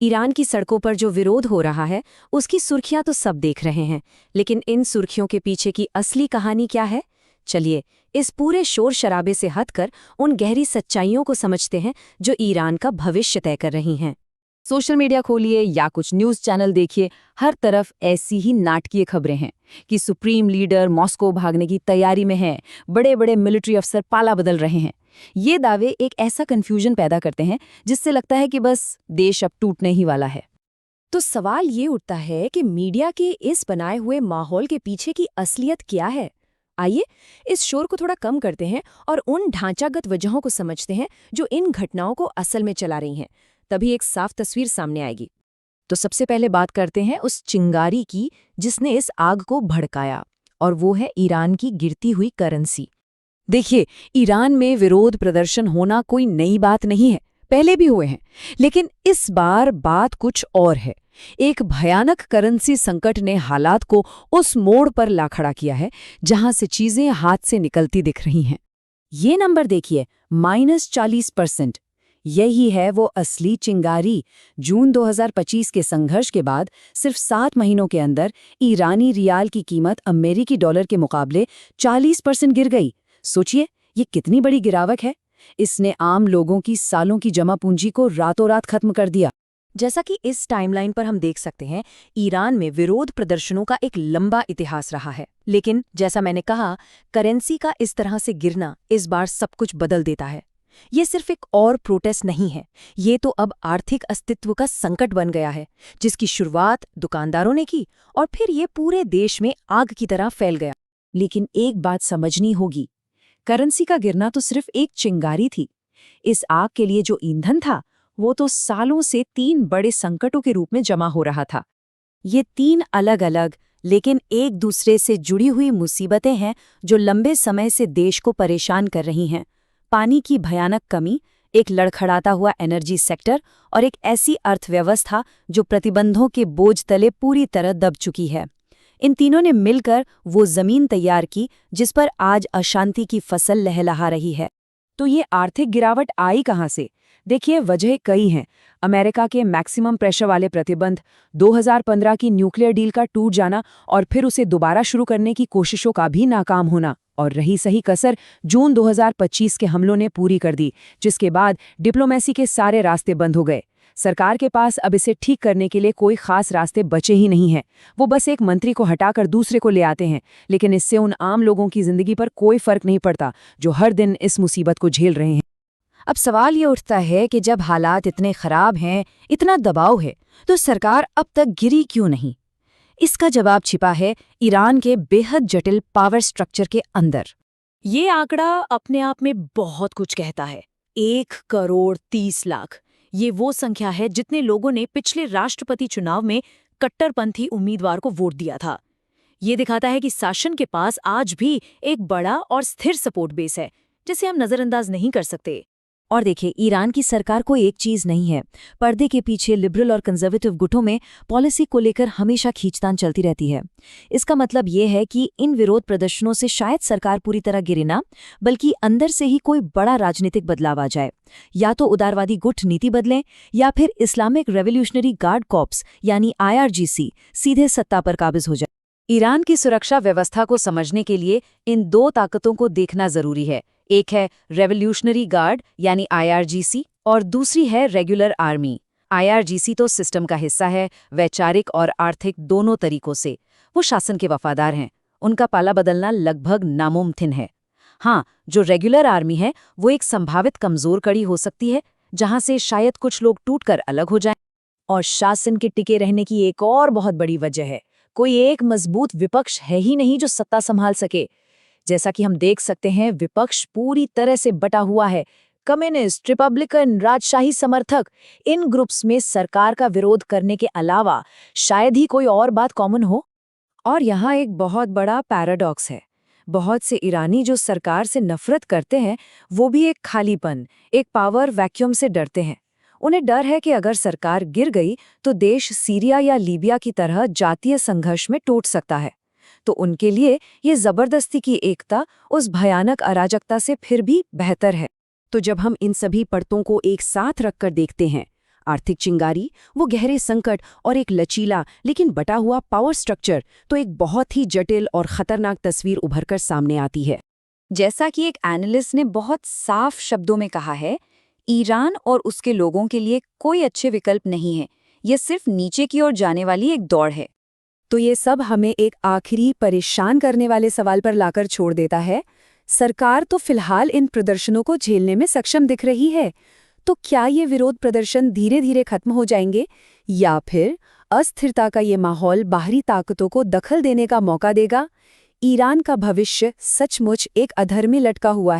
Iran की सड़कों पर जो विरोध हो रहा है उसकी सुर्खियां तो सब देख रहे हैं, लेकिन इन सुर्खियों के पीछे की असली कहानी क्या है? चलिए इस पूरे शोर शराबे से हटकर उन गहरी सच्चाइयों को समझते हैं जो ईरान का भविष्य तय कर रही हैं। सोशल मीडिया खोलिए या कुछ न्यूज़ चैनल देखिए, हर तरफ ऐसी ही नाटकीय खबरें हैं कि सुप्रीम लीडर मॉस्को भागने की तैयारी में है, बड़े बड़े मिलिट्री अफसर पाला बदल रहे हैं। ये दावे एक ऐसा कन्फ्यूजन पैदा करते हैं जिससे लगता है कि बस देश अब टूटने ही वाला है। तो सवाल ये उठता है कि मीडिया के इस बनाए हुए माहौल के पीछे की असलियत क्या है? आइए इस शोर को थोड़ा कम करते हैं और उन ढांचागत वजहों को समझते हैं जो इन घटनाओं को असल में चला रही हैं। तभी एक साफ तस्वीर सामने आएगी। तो सबसे पहले बात करते हैं उस चिंगारी की जिसने इस आग को भड़काया, और वो है ईरान की गिरती हुई करेंसी। देखिए, ईरान में विरोध प्रदर्शन होना कोई नई बात नहीं है, पहले भी हुए हैं, लेकिन इस बार बात कुछ और है। एक भयानक करेंसी संकट ने हालात को उस मोड़ पर ला खड़ा किया है जहां से चीजें हाथ से निकलती दिख रही हैं। ये नंबर देखिए, -40%। यही है वो असली चिंगारी। जून 2025 के संघर्ष के बाद सिर्फ 7 महीनों के अंदर ईरानी रियाल की कीमत अमेरिकी डॉलर के मुकाबले 40% गिर गई। सोचिए, ये कितनी बड़ी गिरावट है। इसने आम लोगों की सालों की जमा पूंजी को रातों रात खत्म कर दिया। जैसा कि इस टाइमलाइन पर हम देख सकते हैं, ईरान में विरोध प्रदर्शनों का एक लंबा इतिहास रहा है, लेकिन जैसा मैंने कहा, करेंसी का इस तरह से गिरना इस बार सब कुछ बदल देता है। ये सिर्फ एक और प्रोटेस्ट नहीं है, ये तो अब आर्थिक अस्तित्व का संकट बन गया है, जिसकी शुरुआत दुकानदारों ने की और फिर ये पूरे देश में आग की तरह फैल गया। लेकिन एक बात समझनी होगी, करेंसी का गिरना तो सिर्फ एक चिंगारी थी। इस आग के लिए जो ईंधन था, वो तो सालों से 3 बड़े संकटों के रूप में जमा हो रहा था। ये 3 अलग अलग लेकिन एक दूसरे से जुड़ी हुई मुसीबतें हैं जो लंबे समय से देश को परेशान कर रही हैं। पानी की भयानक कमी, एक लड़खड़ाता हुआ एनर्जी सेक्टर और एक ऐसी अर्थव्यवस्था जो प्रतिबंधों के बोझ तले पूरी तरह दब चुकी है। इन तीनों ने मिलकर वो जमीन तैयार की जिस पर आज अशांति की फसल लहलहा रही है। तो ये आर्थिक गिरावट आई कहाँ से? देखिए, वजह कई हैं। अमेरिका के मैक्सिमम प्रेशर वाले प्रतिबंध, 2015 की न्यूक्लियर डील का टूट जाना और फिर उसे दोबारा शुरू करने की कोशिशों का भी नाकाम होना, और रही सही कसर जून 2025 के हमलों ने पूरी कर दी, जिसके बाद डिप्लोमेसी के सारे रास्ते बंद हो गए। सरकार के पास अब इसे ठीक करने के लिए कोई खास रास्ते बचे ही नहीं हैं। वो बस एक मंत्री को हटाकर दूसरे को ले आते हैं, लेकिन इससे उन आम लोगों की जिंदगी पर कोई फर्क नहीं पड़ता जो हर दिन इस मुसीबत को झेल रहे हैं। अब सवाल ये उठता है कि जब हालात इतने खराब हैं, इतना दबाव है, तो सरकार अब तक गिरी क्यों नहीं? इसका जवाब छिपा है ईरान के बेहद जटिल पावर स्ट्रक्चर के अंदर। ये आंकड़ा अपने आप में बहुत कुछ कहता है। 1,30,00,000 ये वो संख्या है जितने लोगों ने पिछले राष्ट्रपति चुनाव में कट्टरपंथी उम्मीदवार को वोट दिया था। ये दिखाता है कि शासन के पास आज भी एक बड़ा और स्थिर सपोर्ट बेस है, जिसे हम नजरअंदाज नहीं कर सकते। और देखिए, ईरान की सरकार को एक चीज नहीं है, पर्दे के पीछे लिबरल और कंजर्वेटिव गुटों में पॉलिसी को लेकर हमेशा खींचतान चलती रहती है। इसका मतलब ये है कि इन विरोध प्रदर्शनों से शायद सरकार पूरी तरह गिरे ना, बल्कि अंदर से ही कोई बड़ा राजनीतिक बदलाव आ जाए। या तो उदारवादी गुट नीति बदलें, या फिर इस्लामिक रेवोल्यूशनरी गार्ड कॉर्प्स यानी IRGC सीधे सत्ता पर काबिज हो जाए। ईरान की सुरक्षा व्यवस्था को समझने के लिए इन 2 ताकतों को देखना जरूरी है। एक है रेवोल्यूशनरी गार्ड यानी IRGC और दूसरी है रेगुलर आर्मी। IRGC तो सिस्टम का हिस्सा है, वैचारिक और आर्थिक दोनों तरीकों से। वो शासन के वफादार हैं, उनका पाला बदलना लगभग नामुमकिन है। हाँ, जो रेगुलर आर्मी है वो एक संभावित कमजोर कड़ी हो सकती है, जहां से शायद कुछ लोग टूटकर अलग हो जाएं। और शासन के टिके रहने की एक और बहुत बड़ी वजह है, कोई एक मजबूत विपक्ष है ही नहीं जो सत्ता संभाल सके। जैसा कि हम देख सकते हैं, विपक्ष पूरी तरह से बटा हुआ है। कम्युनिस्ट, रिपब्लिकन, राजशाही समर्थक, इन ग्रुप्स में सरकार का विरोध करने के अलावा शायद ही कोई और बात कॉमन हो। और यहाँ एक बहुत बड़ा पैराडॉक्स है। बहुत से ईरानी जो सरकार से नफरत करते हैं, वो भी एक खालीपन, एक पावर वैक्यूम से डरते हैं। उन्हें डर है कि अगर सरकार गिर गई तो देश सीरिया या लीबिया की तरह जातीय संघर्ष में टूट सकता है। तो उनके लिए ये जबरदस्ती की एकता उस भयानक अराजकता से फिर भी बेहतर है। तो जब हम इन सभी परतों को एक साथ रखकर देखते हैं, आर्थिक चिंगारी, वो गहरे संकट और एक लचीला लेकिन बटा हुआ पावर स्ट्रक्चर, तो एक बहुत ही जटिल और खतरनाक तस्वीर उभरकर सामने आती है। जैसा कि एक एनालिस्ट ने बहुत साफ शब्दों में कहा है, ईरान और उसके लोगों के लिए कोई अच्छे विकल्प नहीं है। ये सिर्फ नीचे की ओर जाने वाली एक दौड़ है। तो ये सब हमें एक आखिरी परेशान करने वाले सवाल पर लाकर छोड़ देता है। सरकार तो फिलहाल इन प्रदर्शनों को झेलने में सक्षम दिख रही है, तो क्या ये विरोध प्रदर्शन धीरे धीरे खत्म हो जाएंगे, या फिर अस्थिरता का ये माहौल बाहरी ताकतों को दखल देने का मौका देगा? ईरान का भविष्य सचमुच एक अधर में लटका हुआ है।